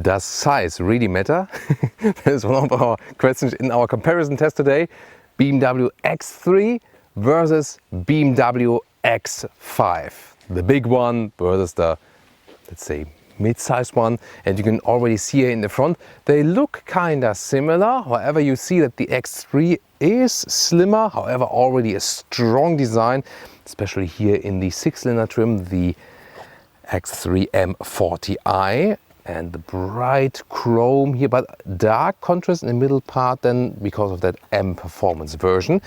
Does size really matter? That is one of our questions in our comparison test today. BMW X3 versus BMW X5. The big one versus the, let's say, mid-sized one. And you can already see here in the front, they look kind of similar. However, you see that the X3 is slimmer, however, already a strong design, especially here in the 6-cylinder trim, the X3 M40i. And the bright chrome here, but dark contrast in the middle part then because of that M performance version.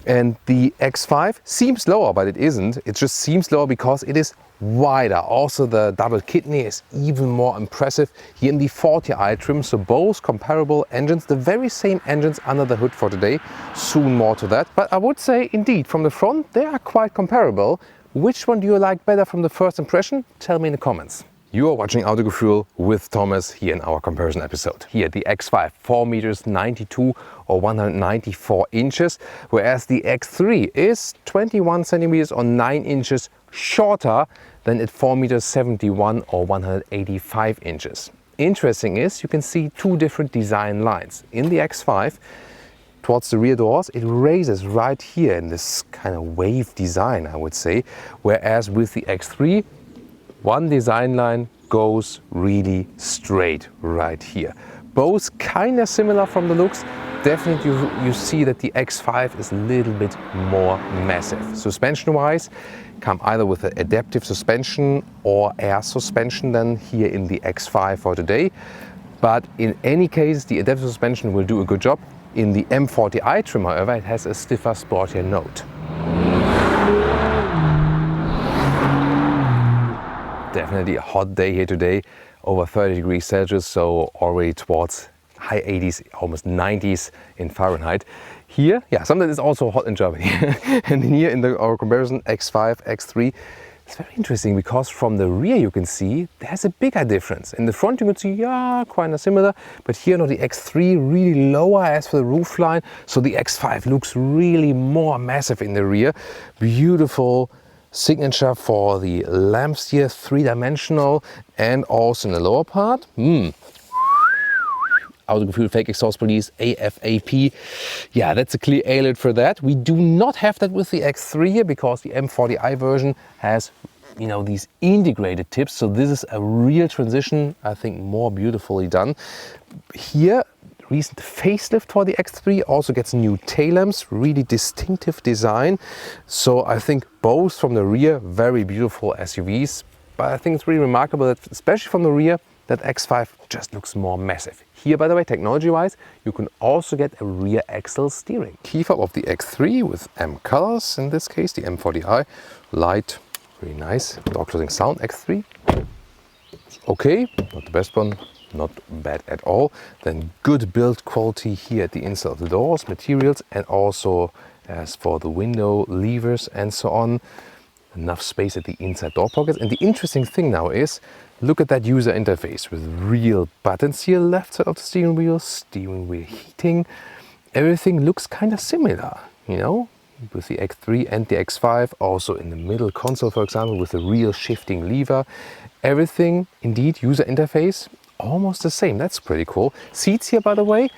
And the X5 seems lower, but it isn't. It just seems lower because it is wider. Also the double kidney is even more impressive here in the 40i trim. So both comparable engines, the very same engines under the hood for today. Soon more to that. But I would say indeed from the front they are quite comparable. Which one do you like better from the first impression? Tell me in the comments. You are watching Autogefuehl with Thomas here in our comparison episode. Here the X5, 4 meters 92 or 194 inches, whereas the X3 is 21 centimeters or 9 inches shorter than at 4 meters 71 or 185 inches. Interesting is you can see two different design lines. In the X5, towards the rear doors, it raises right here in this kind of wave design, I would say, whereas with the X3, one design line goes really straight right here. Both kind of similar from the looks. Definitely you see that the X5 is a little bit more massive. Suspension wise, come either with an adaptive suspension or air suspension than here in the X5 for today. But in any case, the adaptive suspension will do a good job. In the M40i trim, however, it has a stiffer, sportier note. Definitely a hot day here today, over 30 degrees Celsius, so already towards high 80s, almost 90s in Fahrenheit. Here, yeah, something is also hot in Germany. And here in our comparison, X5, X3, it's very interesting because from the rear you can see there's a bigger difference. In the front you can see, yeah, quite similar, but here no, the X3 really lower as for the roofline, so the X5 looks really more massive in the rear. Beautiful signature for the lamps here, 3-dimensional, and also in the lower part. Autogefuehl fake exhaust police, AFAP. Yeah, that's a clear alert for that. We do not have that with the X3 here because the M40i version has, you know, these integrated tips. So this is a real transition, I think more beautifully done. Here, recent facelift for the X3 also gets new tail lamps, really distinctive design. So I think both from the rear, very beautiful SUVs. But I think it's really remarkable that, especially from the rear, that X5 just looks more massive. Here, by the way, technology-wise, you can also get a rear axle steering. Key fob of the X3 with M colors, in this case, the M40i. Light, really nice. Door closing sound, X3. Okay, not the best one. Not bad at all. Then good build quality here at the inside of the doors, materials, and also as for the window levers and so on. Enough space at the inside door pockets. And the interesting thing now is, look at that user interface with real buttons here, left side of the steering wheel heating. Everything looks kind of similar, you know, with the X3 and the X5. Also in the middle console, for example, with the real shifting lever. Everything, indeed, user interface, almost the same. That's pretty cool. Seats here, by the way,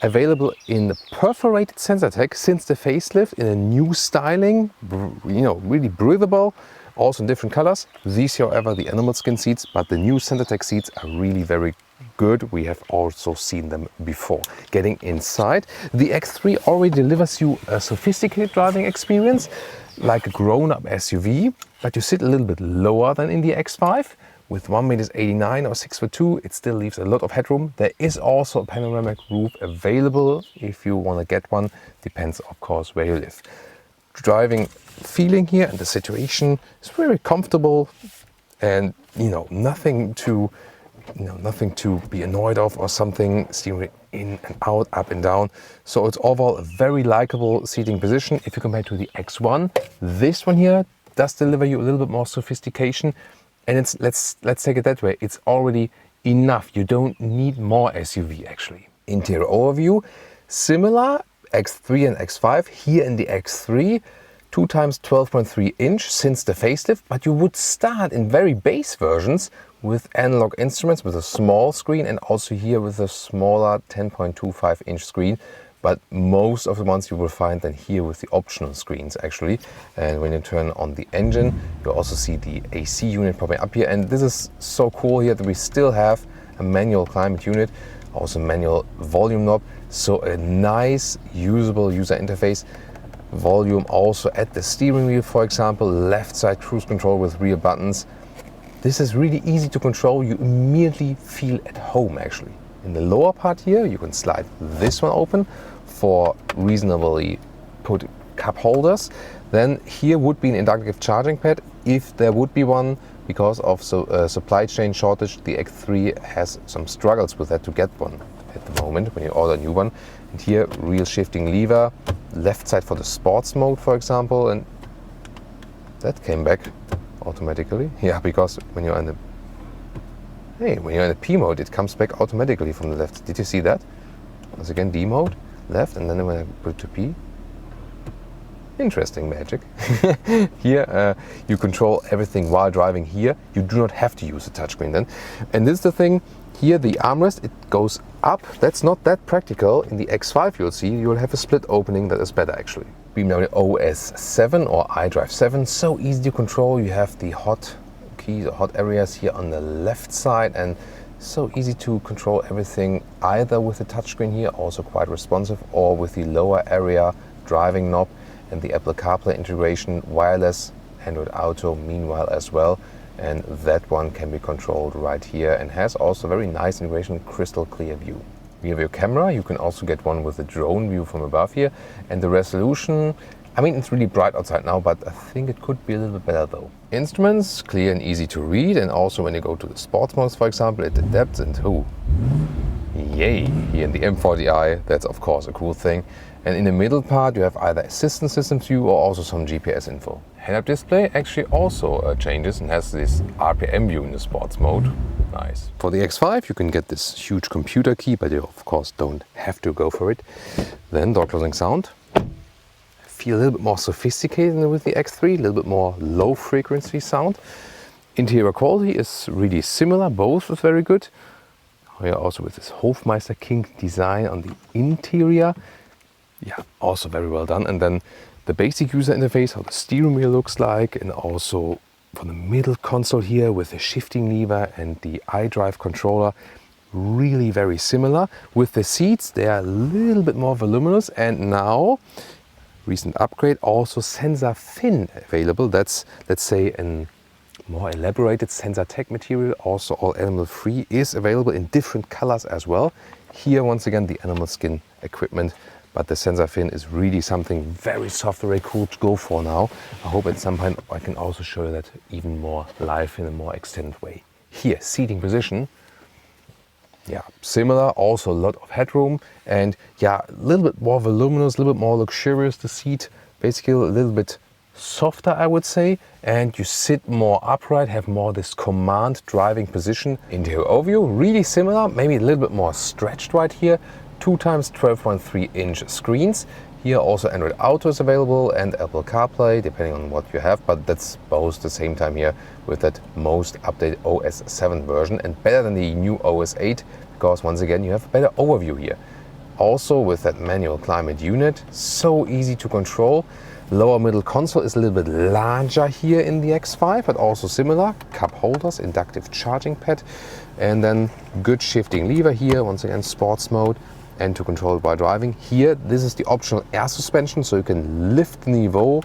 available in the perforated sensor tech since the facelift in a new styling, you know, really breathable, also in different colors. These, however, the animal skin seats, but the new sensor tech seats are really very good. We have also seen them before. Getting inside, the X3 already delivers you a sophisticated driving experience, like a grown-up SUV, but you sit a little bit lower than in the X5. With 1.89 meters or 6'2", it still leaves a lot of headroom. There is also a panoramic roof available if you want to get one. Depends, of course, where you live. Driving feeling here and the situation is very comfortable, and you know, nothing to be annoyed of or something. Steering in and out, up and down. So it's overall a very likable seating position. If you compare to the X1, this one here does deliver you a little bit more sophistication. And it's, let's take it that way, it's already enough. You don't need more SUV actually. Interior overview, similar, X3 and X5. Here in the X3, 2 times 12.3 inch since the facelift, but you would start in very base versions with analog instruments, with a small screen, and also here with a smaller 10.25-inch screen. But most of the ones you will find then here with the optional screens actually. And when you turn on the engine, you also see the AC unit popping up here. And this is so cool here that we still have a manual climate unit, also manual volume knob. So a nice usable user interface. Volume also at the steering wheel, for example, left side cruise control with rear buttons. This is really easy to control. You immediately feel at home actually. In the lower part here, you can slide this one open for reasonably put cup holders. Then here would be an inductive charging pad if there would be one. Because of supply chain shortage, the X3 has some struggles with that to get one at the moment when you order a new one. And here, real shifting lever, left side for the sports mode, for example, and that came back automatically. Yeah, because when you're in the P mode, it comes back automatically from the left. Did you see that? Once again, D mode, left, and then when I put it to P. Interesting magic. Here you control everything while driving here. You do not have to use a touchscreen then. And this is the thing, here the armrest, it goes up. That's not that practical. In the X5 you'll see, you'll have a split opening that is better actually. BMW OS 7 or iDrive 7, so easy to control. You have the hot keys or hot areas here on the left side, and so easy to control everything either with the touchscreen here, also quite responsive, or with the lower area driving knob. And the Apple CarPlay integration, wireless, Android Auto meanwhile as well. And that one can be controlled right here and has also very nice integration, crystal clear view. We have your camera, you can also get one with a drone view from above here. And the resolution, I mean, it's really bright outside now, but I think it could be a little bit better though. Instruments, clear and easy to read. And also when you go to the sports modes, for example, it adapts into, yay, here in the M40i, that's of course a cool thing. And in the middle part, you have either assistance system view or also some GPS info. Head-up display actually also changes and has this RPM view in the sports mode. Nice. For the X5, you can get this huge computer key, but you of course don't have to go for it. Then door closing sound. Feel a little bit more sophisticated with the X3, a little bit more low frequency sound. Interior quality is really similar, both is very good. Here also with this Hofmeister King design on the interior. Yeah, also very well done. And then the basic user interface, how the steering wheel looks like, and also for the middle console here with the shifting lever and the iDrive controller, really very similar. With the seats, they are a little bit more voluminous, and now, recent upgrade, also sensor fin available. That's, let's say, a more elaborated sensor tech material. Also all animal free is available in different colors as well. Here, once again, the animal skin equipment. But the sensor fin is really something very soft, very cool to go for now. I hope at some point I can also show you that even more live in a more extended way. Here, seating position. Yeah, similar, also a lot of headroom. And yeah, a little bit more voluminous, a little bit more luxurious, the seat. Basically a little bit softer, I would say. And you sit more upright, have more this command driving position. Interior overview, really similar, maybe a little bit more stretched right here. 2x 12.3-inch screens. Here also Android Auto is available and Apple CarPlay, depending on what you have, but that's both the same time here with that most updated OS 7 version, and better than the new OS 8, because once again you have a better overview here. Also with that manual climate unit, so easy to control. Lower middle console is a little bit larger here in the X5, but also similar. Cup holders, inductive charging pad, and then good shifting lever here, once again sports mode, and to control it while driving. Here, this is the optional air suspension, so you can lift the niveau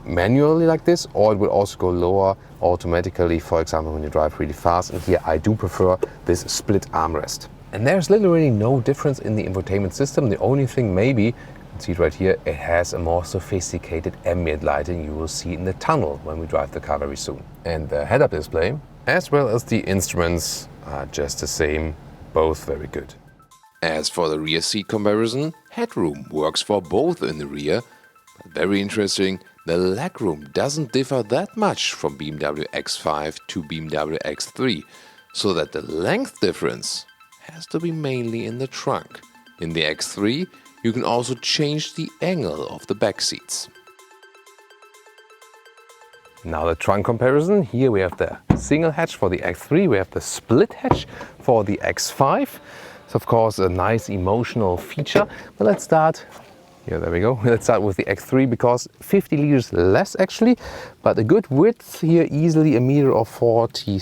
manually like this, or it will also go lower automatically, for example, when you drive really fast. And here I do prefer this split armrest. And there's literally no difference in the infotainment system. The only thing maybe, you can see it right here, it has a more sophisticated ambient lighting you will see in the tunnel when we drive the car very soon. And the head-up display, as well as the instruments, are just the same, both very good. As for the rear seat comparison, headroom works for both in the rear, but very interesting, the legroom doesn't differ that much from BMW X5 to BMW X3, so that the length difference has to be mainly in the trunk. In the X3, you can also change the angle of the back seats. Now the trunk comparison. Here we have the single hatch for the X3, we have the split hatch for the X5. It's of course a nice emotional feature, but let's start, yeah, there we go. Let's start with the X3 because 50 liters less actually, but a good width here, easily a meter or 40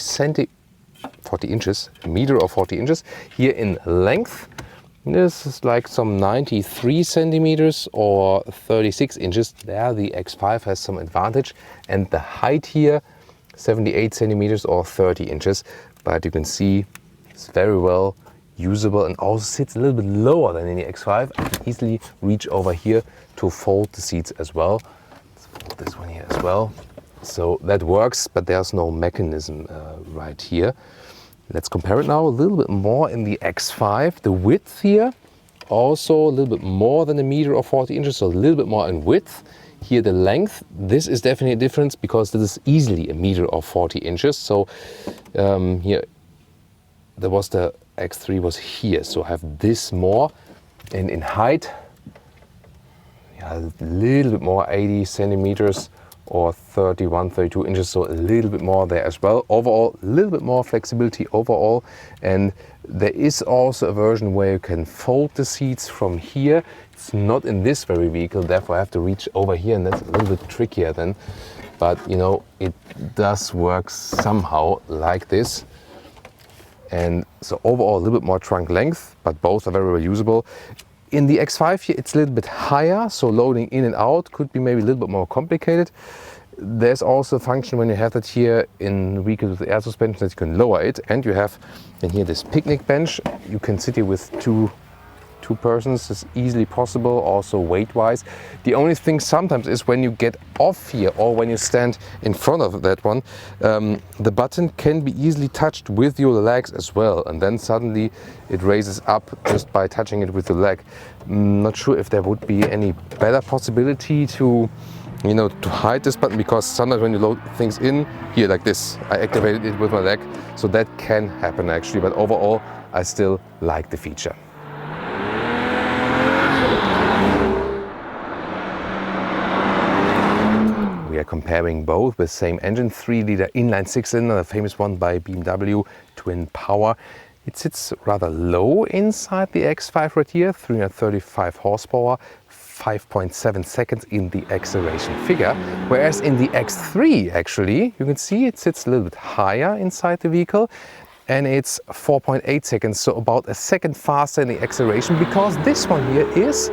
inches, a meter or 40 inches. Here in length, this is like some 93 centimeters or 36 inches. There the X5 has some advantage. And the height here, 78 centimeters or 30 inches. But you can see it's very well usable and also sits a little bit lower than in the X5. I can easily reach over here to fold the seats as well. Let's fold this one here as well. So that works, but there's no mechanism right here. Let's compare it now a little bit more in the X5. The width here, also a little bit more than a meter or 40 inches, so a little bit more in width. Here the length, this is definitely a difference because this is easily a meter or 40 inches. So here, there was the X3 was here, so I have this more. And in height, yeah, a little bit more, 80 centimeters or 31, 32 inches, so a little bit more there as well. Overall, a little bit more flexibility overall. And there is also a version where you can fold the seats from here. It's not in this very vehicle, therefore I have to reach over here, and that's a little bit trickier then. But you know, it does work somehow like this. And so overall a little bit more trunk length, but both are very well usable. In the X5 here, it's a little bit higher, so loading in and out could be maybe a little bit more complicated. There's also a function when you have that here in vehicles with air suspension that you can lower it, and you have in here this picnic bench. You can sit here with two persons. It's easily possible, also weight-wise. The only thing sometimes is when you get off here or when you stand in front of that one, the button can be easily touched with your legs as well, and then suddenly it raises up just by touching it with the leg. Not sure if there would be any better possibility to, you know, to hide this button, because sometimes when you load things in here like this, I activated it with my leg, so that can happen actually, but overall I still like the feature. We are comparing both with same engine, 3-liter inline 6-cylinder, the famous one by BMW, twin power. It sits rather low inside the X5 right here, 335 horsepower, 5.7 seconds in the acceleration figure. Whereas in the X3 actually, you can see it sits a little bit higher inside the vehicle, and it's 4.8 seconds, so about a second faster in the acceleration, because this one here is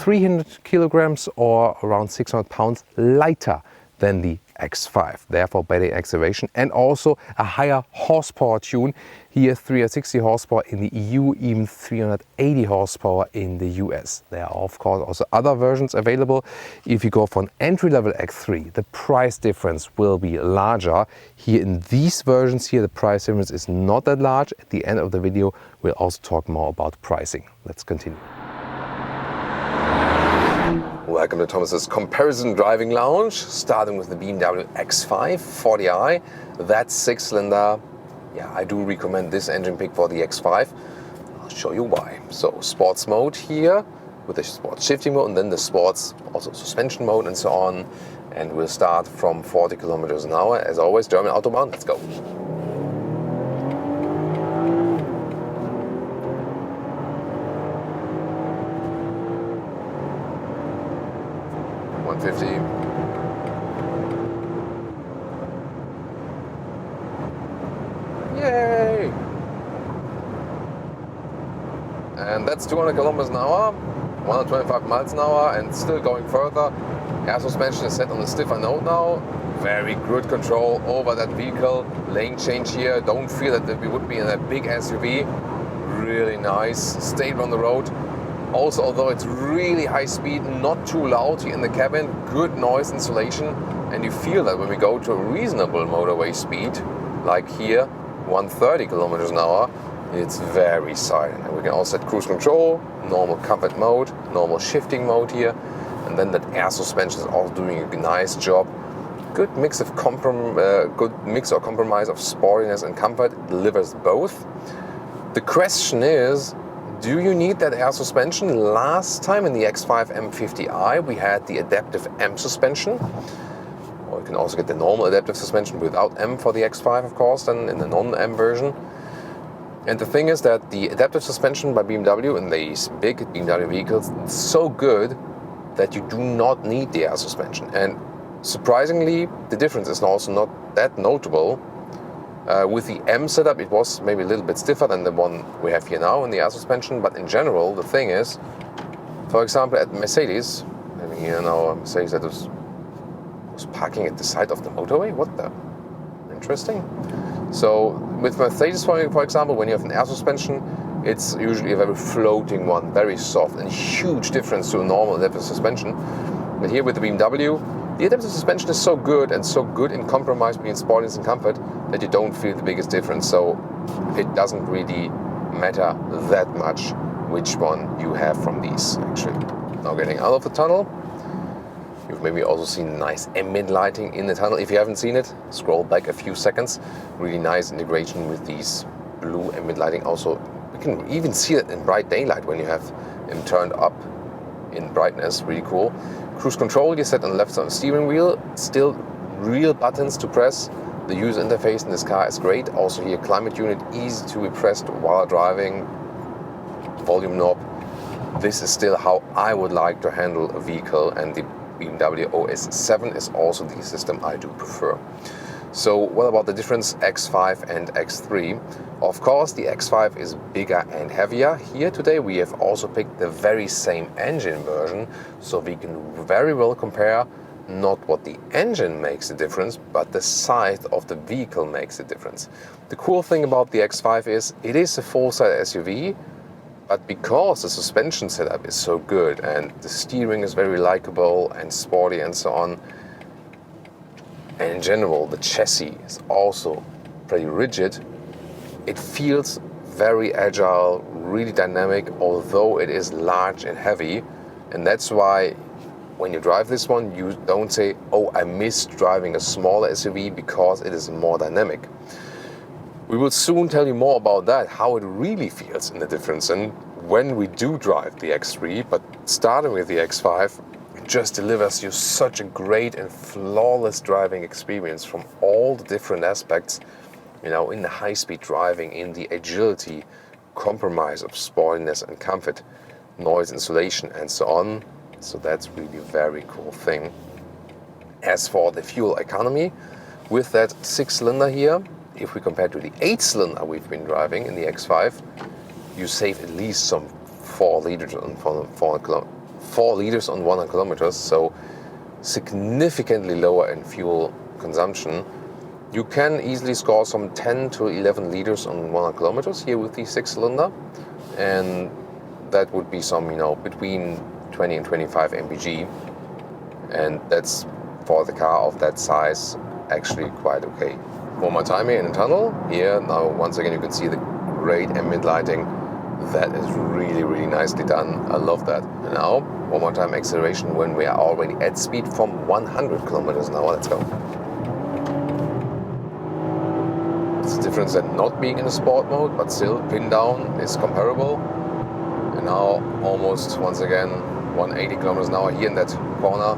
300 kilograms or around 600 pounds lighter than the X5, therefore better acceleration and also a higher horsepower tune. Here 360 horsepower in the EU, even 380 horsepower in the US. There are of course also other versions available. If you go for an entry-level X3, the price difference will be larger. Here in these versions here, the price difference is not that large. At the end of the video, we'll also talk more about pricing. Let's continue. Welcome to Thomas's Comparison Driving Lounge, starting with the BMW X5 40i. That 6-cylinder, yeah, I do recommend this engine pick for the X5. I'll show you why. So, sports mode here, with the sports shifting mode, and then the sports, also suspension mode and so on. And we'll start from 40 kilometers an hour. As always, German Autobahn, let's go. 150. Yay! And that's 200 kilometers an hour, 125 miles an hour, and still going further. Air suspension is set on a stiffer note now. Very good control over that vehicle. Lane change here. Don't feel that we would be in a big SUV. Really nice. Stable on the road. Also, although it's really high speed, not too loud here in the cabin, good noise insulation, and you feel that when we go to a reasonable motorway speed, like here, 130 kilometers an hour, it's very silent. And we can also set cruise control, normal comfort mode, normal shifting mode here, and then that air suspension is also doing a nice job. Good mix or compromise of sportiness and comfort. It delivers both. The question is, do you need that air suspension? Last time in the X5 M50i we had the adaptive M suspension. Or you can also get the normal adaptive suspension without M for the X5, of course, then in the non-M version. And the thing is that the adaptive suspension by BMW in these big BMW vehicles is so good that you do not need the air suspension. And surprisingly, the difference is also not that notable. With the M setup, it was maybe a little bit stiffer than the one we have here now in the air suspension, but in general, the thing is, for example, at Mercedes, I mean, here now a Mercedes that was parking at the side of the motorway. What the? Interesting. So with Mercedes, for example, when you have an air suspension, it's usually a very floating one, very soft, and huge difference to a normal adaptive suspension. But here with the BMW, the adaptive suspension is so good and so good in compromise between sportiness and comfort that you don't feel the biggest difference. So it doesn't really matter that much which one you have from these, actually. Now getting out of the tunnel, you've maybe also seen nice ambient lighting in the tunnel. If you haven't seen it, scroll back a few seconds. Really nice integration with these blue ambient lighting. Also, you can even see it in bright daylight when you have them turned up in brightness. Really cool. Cruise control you set on the left side of the steering wheel. Still real buttons to press. The user interface in this car is great. Also here, climate unit, easy to be pressed while driving. Volume knob. This is still how I would like to handle a vehicle, and the BMW OS 7 is also the system I do prefer. So what about the difference X5 and X3? Of course, the X5 is bigger and heavier. Here today we have also picked the very same engine version, so we can very well compare not what the engine makes the difference, but the size of the vehicle makes the difference. The cool thing about the X5 is it is a full-size SUV, but because the suspension setup is so good and the steering is very likable and sporty and so on, and in general the chassis is also pretty rigid, it feels very agile, really dynamic, although it is large and heavy. And that's why when you drive this one, you don't say, oh, I miss driving a smaller SUV because it is more dynamic. We will soon tell you more about that, how it really feels in the difference and when we do drive the X3, but starting with the X5, it just delivers you such a great and flawless driving experience from all the different aspects, you know, in the high-speed driving, in the agility, compromise of sportiness and comfort, noise insulation and so on. So that's really a very cool thing. As for the fuel economy, with that 6-cylinder here, if we compare to the 8-cylinder we've been driving in the X5, you save at least some 4 liters on 100 kilometers, so significantly lower in fuel consumption. You can easily score some 10 to 11 liters on 100 kilometers here with the 6-cylinder, and that would be some, you know, between 20 and 25 mpg, and that's for the car of that size actually quite okay. One more time here in the tunnel. Here now once again you can see the great ambient lighting. That is really, really nicely done. I love that. And now one more time acceleration when we are already at speed from 100 kilometers an hour. Let's go. It's a difference than not being in a sport mode, but still pin down is comparable. And now almost once again 180 kilometers an hour here in that corner.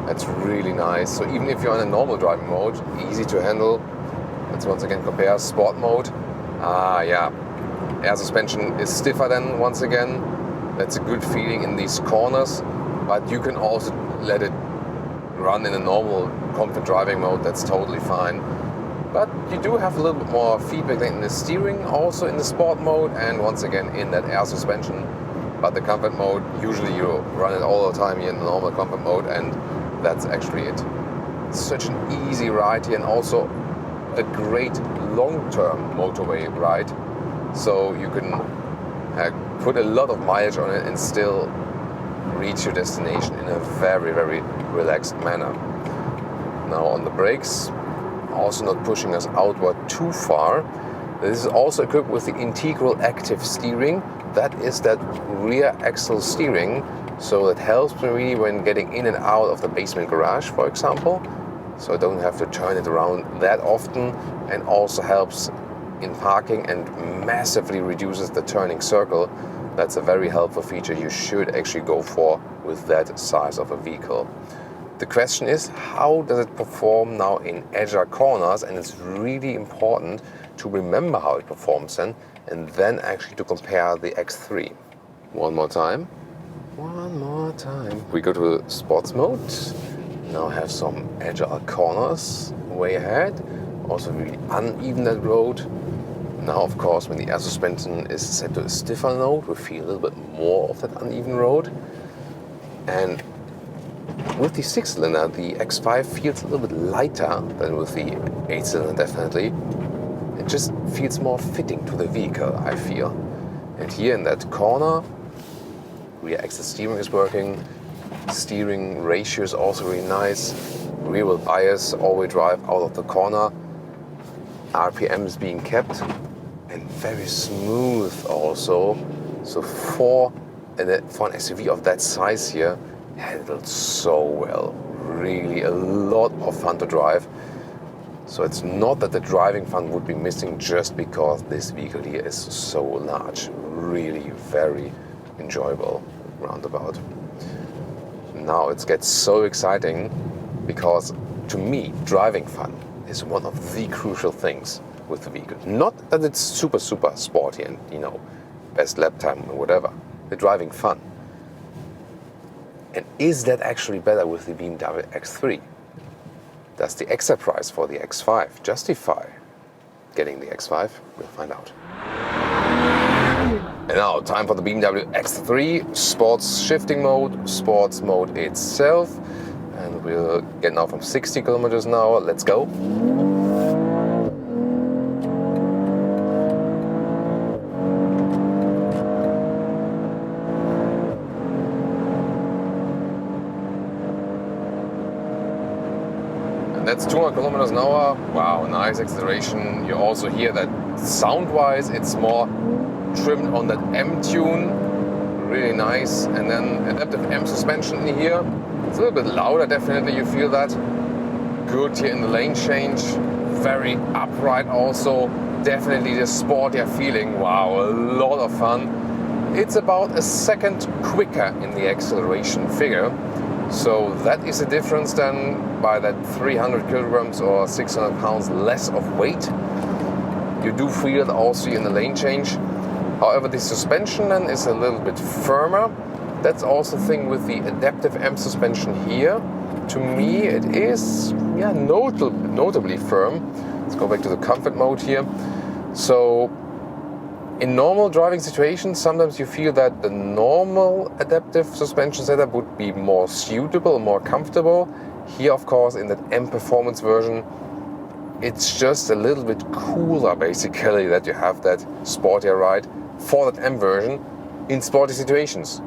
That's really nice. So even if you're in a normal driving mode, easy to handle. Let's once again compare sport mode. Yeah, air suspension is stiffer than once again. That's a good feeling in these corners, but you can also let it run in a normal comfort driving mode. That's totally fine. But you do have a little bit more feedback in the steering, also in the sport mode, and once again in that air suspension. But the comfort mode, usually you run it all the time here in the normal comfort mode, and that's actually it. It's such an easy ride here, and also a great long-term motorway ride. So you can put a lot of mileage on it and still reach your destination in a very, very relaxed manner. Now on the brakes, also not pushing us outward too far. This is also equipped with the integral active steering. That is that rear axle steering, so it helps me really when getting in and out of the basement garage, for example. So I don't have to turn it around that often, and also helps in parking and massively reduces the turning circle. That's a very helpful feature you should actually go for with that size of a vehicle. The question is, how does it perform now in agile corners? And it's really important to remember how it performs then, and then actually to compare the X3. One more time. We go to sports mode. Now have some agile corners way ahead. Also really uneven that road. Now, of course, when the air suspension is set to a stiffer node, we feel a little bit more of that uneven road. And with the 6-cylinder, the X5 feels a little bit lighter than with the 8-cylinder, definitely. It just feels more fitting to the vehicle, I feel. And here in that corner, rear axle steering is working. Steering ratio is also really nice. Rear wheel bias, all-wheel drive out of the corner. RPM is being kept. And very smooth also. So for an SUV of that size here, handled so well. Really a lot of fun to drive. So it's not that the driving fun would be missing just because this vehicle here is so large. Really very enjoyable roundabout. Now it gets so exciting because to me driving fun is one of the crucial things with the vehicle. Not that it's super sporty and best lap time or whatever. The driving fun. And is that actually better with the BMW X3? Does the extra price for the X5 justify getting the X5? We'll find out. And now, time for the BMW X3 sports shifting mode, sports mode itself. And we'll get now from 60 kilometers an hour. Let's go. That's 200 kilometers an hour. Wow, nice acceleration. You also hear that sound-wise, it's more trimmed on that M tune. Really nice. And then adaptive M suspension in here. It's a little bit louder, definitely. You feel that. Good here in the lane change. Very upright also. Definitely the sportier feeling. Wow, a lot of fun. It's about a second quicker in the acceleration figure. So that is a difference then by that 300 kilograms or 600 pounds less of weight. You do feel it also in the lane change. However, the suspension then is a little bit firmer. That's also the thing with the adaptive M suspension here. To me, it is notably firm. Let's go back to the comfort mode here. So in normal driving situations, sometimes you feel that the normal adaptive suspension setup would be more suitable, more comfortable. Here, of course, in that M Performance version, it's just a little bit cooler, basically, that you have that sportier ride for that M version in sporty situations.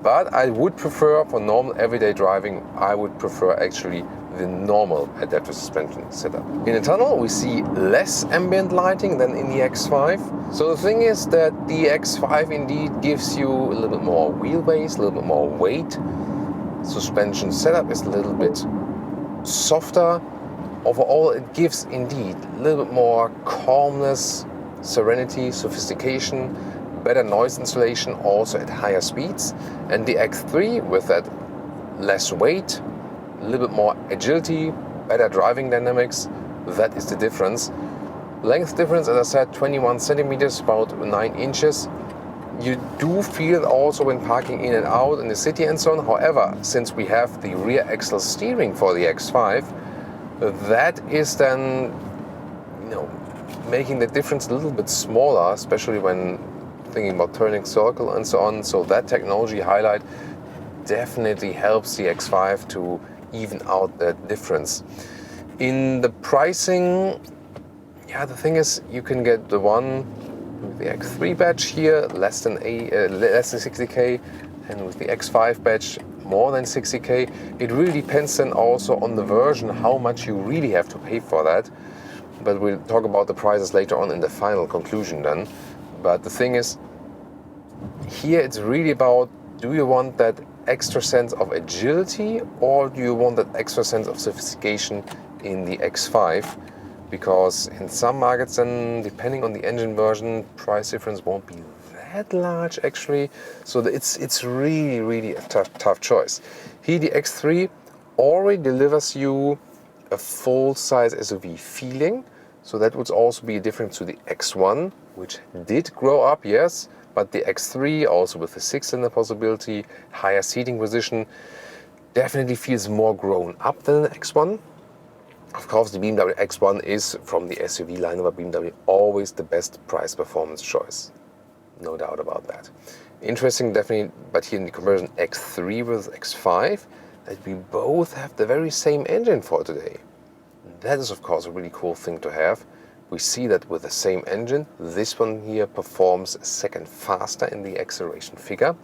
But I would prefer, for normal everyday driving, I would prefer actually the normal adaptive suspension setup. In the tunnel we see less ambient lighting than in the X5. So the thing is that the X5 indeed gives you a little bit more wheelbase, a little bit more weight. Suspension setup is a little bit softer. Overall it gives indeed a little bit more calmness, serenity, sophistication, better noise insulation also at higher speeds. And the X3 with that less weight, a little bit more agility, better driving dynamics, that is the difference. Length difference, as I said, 21 centimeters, about 9 inches. You do feel also when parking in and out in the city and so on. However, since we have the rear axle steering for the X5, that is then, making the difference a little bit smaller, especially when thinking about turning circle and so on. So that technology highlight definitely helps the X5 to even out that difference. In the pricing, the thing is, you can get the one with the X3 badge here, less than 60k, and with the X5 badge, more than 60k. It really depends then also on the version, how much you really have to pay for that. But we'll talk about the prices later on in the final conclusion then. But the thing is, here it's really about, do you want that extra sense of agility or do you want that extra sense of sophistication in the X5? Because in some markets then, depending on the engine version, price difference won't be that large actually. So it's really a tough choice. Here the X3 already delivers you a full-size SUV feeling. So that would also be a difference to the X1, which did grow up, yes, but the X3, also with the 6-cylinder possibility, higher seating position, definitely feels more grown up than the X1. Of course, the BMW X1 is, from the SUV lineup of BMW, always the best price-performance choice. No doubt about that. Interesting, definitely, but here in the comparison X3 with X5, that we both have the very same engine for today. That is, of course, a really cool thing to have. We see that with the same engine, this one here performs a second faster in the acceleration figure.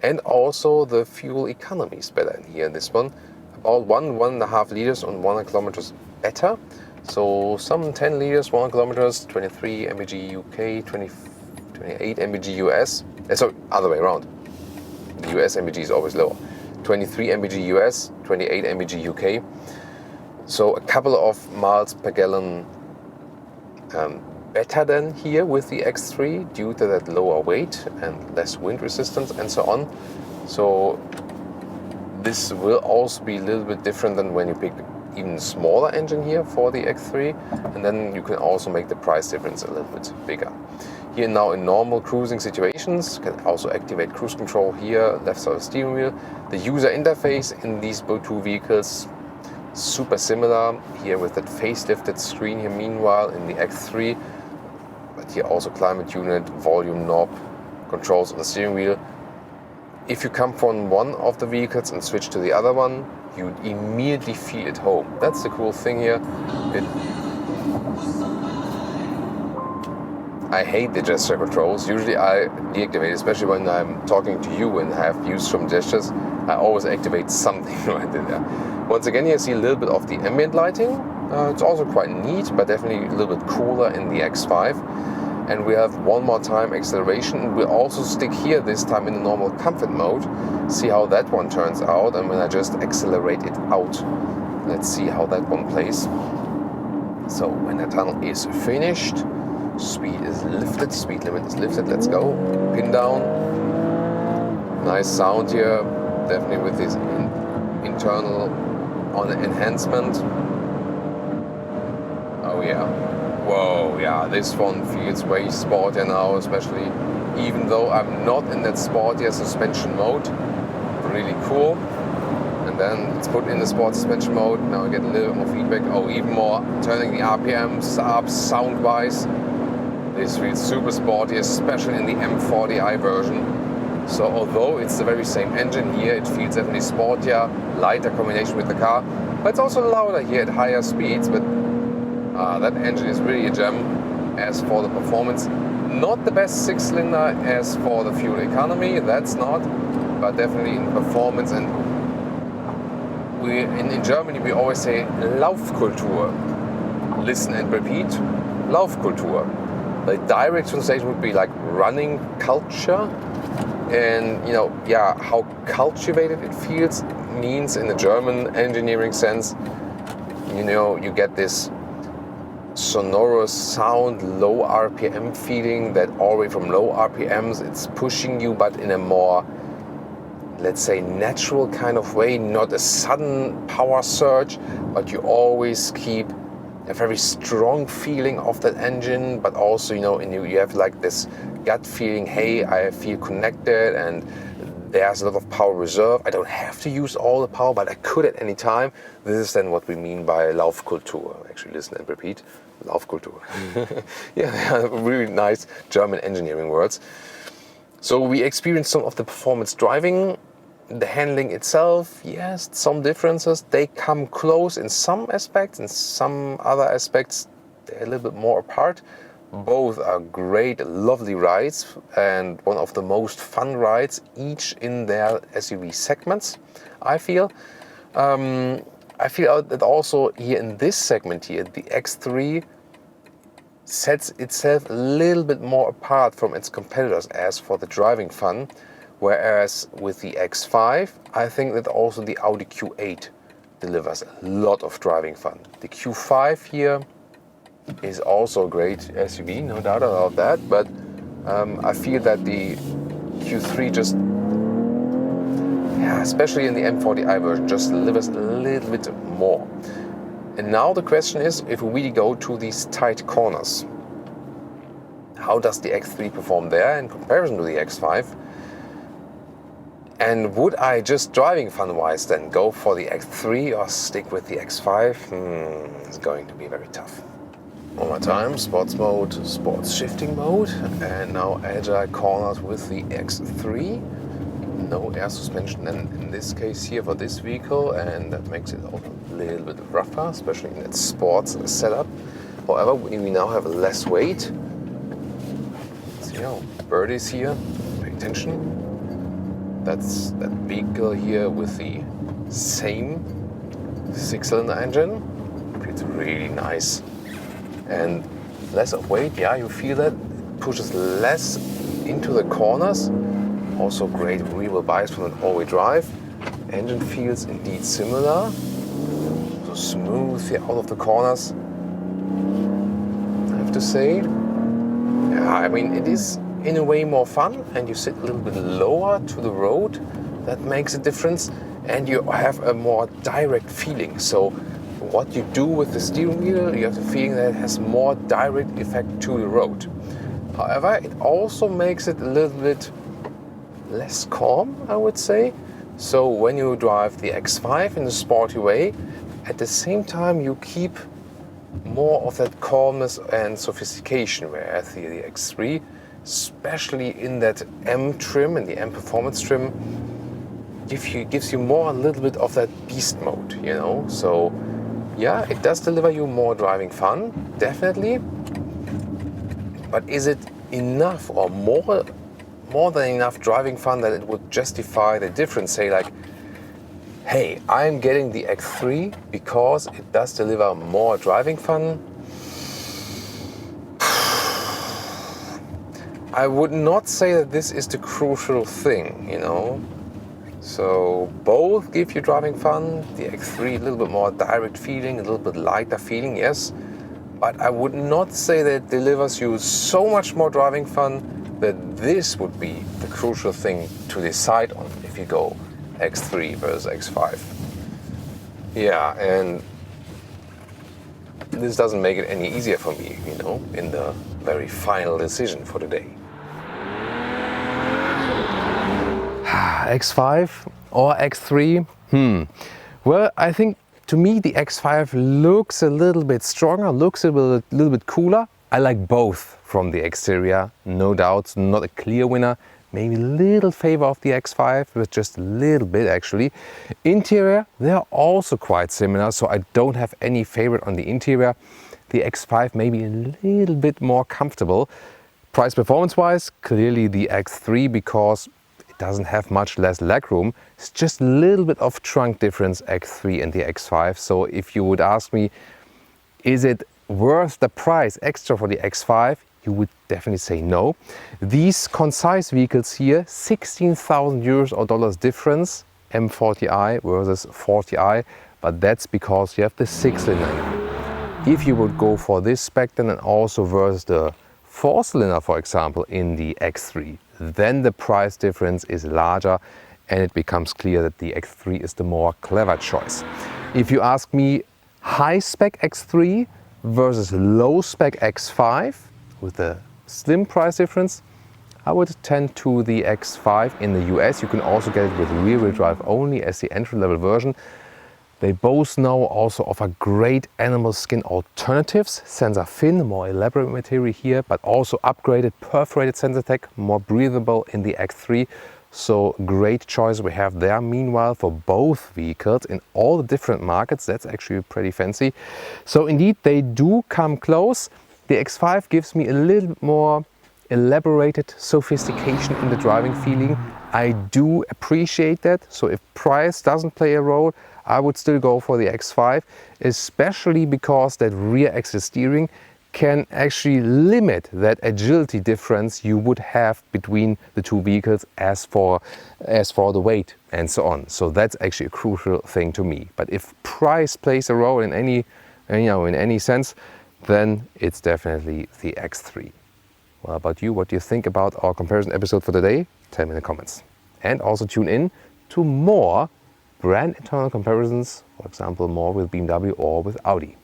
And also the fuel economy is better in here in this one. About 1.5 liters on 100 kilometers better. So some 10 liters, 100 kilometers, 23 mpg UK, 28 mpg US. So other way around. The US mpg is always lower. 23 mpg US, 28 mpg UK. So a couple of miles per gallon better than here with the X3 due to that lower weight and less wind resistance and so on. So this will also be a little bit different than when you pick even smaller engine here for the X3, and then you can also make the price difference a little bit bigger. Here now in normal cruising situations, you can also activate cruise control here, left side of the steering wheel. The user interface in these two vehicles, super similar here with that facelifted screen here meanwhile in the X3, but here also climate unit, volume knob, controls on the steering wheel. If you come from one of the vehicles and switch to the other one, you immediately feel at home. That's the cool thing here. I hate the gesture controls. Usually I deactivate, especially when I'm talking to you and have used some gestures. I always activate something right in there. Once again, you see a little bit of the ambient lighting. It's also quite neat, but definitely a little bit cooler in the X5. And we have one more time acceleration. We'll also stick here this time in the normal comfort mode. See how that one turns out. And when I just accelerate it out, let's see how that one plays. So when the tunnel is finished, speed is lifted, speed limit is lifted. Let's go. Pin down. Nice sound here. Definitely with this internal on enhancement. Oh yeah. Whoa, yeah, this one feels way sportier now, especially even though I'm not in that sportier suspension mode. Really cool. And then it's put in the sport suspension mode. Now I get a little bit more feedback. Oh, even more, turning the RPMs up sound-wise. This feels super sporty, especially in the M40i version. So although it's the very same engine here, it feels definitely sportier, lighter combination with the car. But it's also louder here at higher speeds. But that engine is really a gem. As for the performance, not the best 6-cylinder as for the fuel economy, that's not, but definitely in performance. And we in Germany we always say Laufkultur. Listen and repeat. Laufkultur. The direct translation would be like running culture. And you know, yeah, how cultivated it feels means in the German engineering sense, you know, you get this sonorous sound, low RPM feeling that already from low RPMs it's pushing you, but in a more, let's say, natural kind of way, not a sudden power surge, but you always keep a very strong feeling of that engine, but also, you know, you have like this gut feeling, hey, I feel connected and there's a lot of power reserve. I don't have to use all the power, but I could at any time. This is then what we mean by Laufkultur. Actually, listen and repeat. Laufkultur. Yeah, really nice German engineering words. So we experienced some of the performance driving. The handling itself, yes, some differences. They come close in some aspects, in some other aspects they're a little bit more apart. Both are great, lovely rides and one of the most fun rides, each in their SUV segments, I feel. I feel that also here in this segment here, the X3 sets itself a little bit more apart from its competitors as for the driving fun. Whereas with the X5, I think that also the Audi Q8 delivers a lot of driving fun. The Q5 here is also a great SUV, no doubt about that, but I feel that the Q3 just, especially in the M40i version, just delivers a little bit more. And now the question is, if we go to these tight corners, how does the X3 perform there in comparison to the X5? And would I just driving fun-wise then go for the X3 or stick with the X5? It's going to be very tough. One more time, sports mode, sports shifting mode, and now agile corners with the X3. No air suspension in this case here for this vehicle, and that makes it also a little bit rougher, especially in that sports setup. However, we now have less weight. So, birdies here, pay attention. That's that vehicle here with the same 6-cylinder engine. It's really nice. And less of weight, you feel that. It pushes less into the corners. Also great rear wheel bias from an all-wheel drive. Engine feels indeed similar. So smooth here out of the corners, I have to say. I mean, it is in a way more fun, and you sit a little bit lower to the road. That makes a difference, and you have a more direct feeling. So what you do with the steering wheel, you have the feeling that it has more direct effect to the road. However, it also makes it a little bit less calm, I would say. So when you drive the X5 in a sporty way, at the same time you keep more of that calmness and sophistication, whereas the X3, especially in that M trim, in the M performance trim, gives you more a little bit of that beast mode, you know. So yeah, it does deliver you more driving fun, definitely. But is it enough or more than enough driving fun that it would justify the difference? Say like, hey, I'm getting the X3 because it does deliver more driving fun. I would not say that this is the crucial thing, you know. So both give you driving fun. The X3 a little bit more direct feeling, a little bit lighter feeling, yes. But I would not say that it delivers you so much more driving fun that this would be the crucial thing to decide on if you go X3 versus X5. Yeah, and this doesn't make it any easier for me, you know, in the very final decision for the day. X5 or X3? Well, I think to me the X5 looks a little bit stronger, looks a little bit cooler. I like both from the exterior, no doubt, not a clear winner. Maybe a little favor of the X5, but just a little bit actually. Interior, they're also quite similar, so I don't have any favorite on the interior. The X5 maybe a little bit more comfortable. Price performance wise, clearly the X3 because it doesn't have much less legroom. It's just a little bit of trunk difference, X3 and the X5. So if you would ask me, is it worth the price extra for the X5? You would definitely say no. These concise vehicles here, 16,000 euros or dollars difference, M40i versus 40i, but that's because you have the 6-cylinder. If you would go for this spec then and also versus the 4-cylinder, for example, in the X3, then the price difference is larger and it becomes clear that the X3 is the more clever choice. If you ask me, high spec X3 versus low spec X5 with a slim price difference, I would tend to the X5 in the US. You can also get it with rear-wheel drive only as the entry-level version. They both now also offer great animal skin alternatives. Sensor fin, more elaborate material here, but also upgraded perforated sensor tech, more breathable in the X3. So great choice we have there. Meanwhile, for both vehicles in all the different markets, that's actually pretty fancy. So indeed, they do come close. The X5 gives me a little bit more elaborated sophistication in the driving feeling. I do appreciate that. So if price doesn't play a role, I would still go for the X5, especially because that rear axle steering can actually limit that agility difference you would have between the two vehicles as for the weight and so on. So that's actually a crucial thing to me. But if price plays a role in any sense, then it's definitely the X3. Well, about you, what do you think about our comparison episode for today? Tell me in the comments. And also tune in to more brand internal comparisons, for example, more with BMW or with Audi.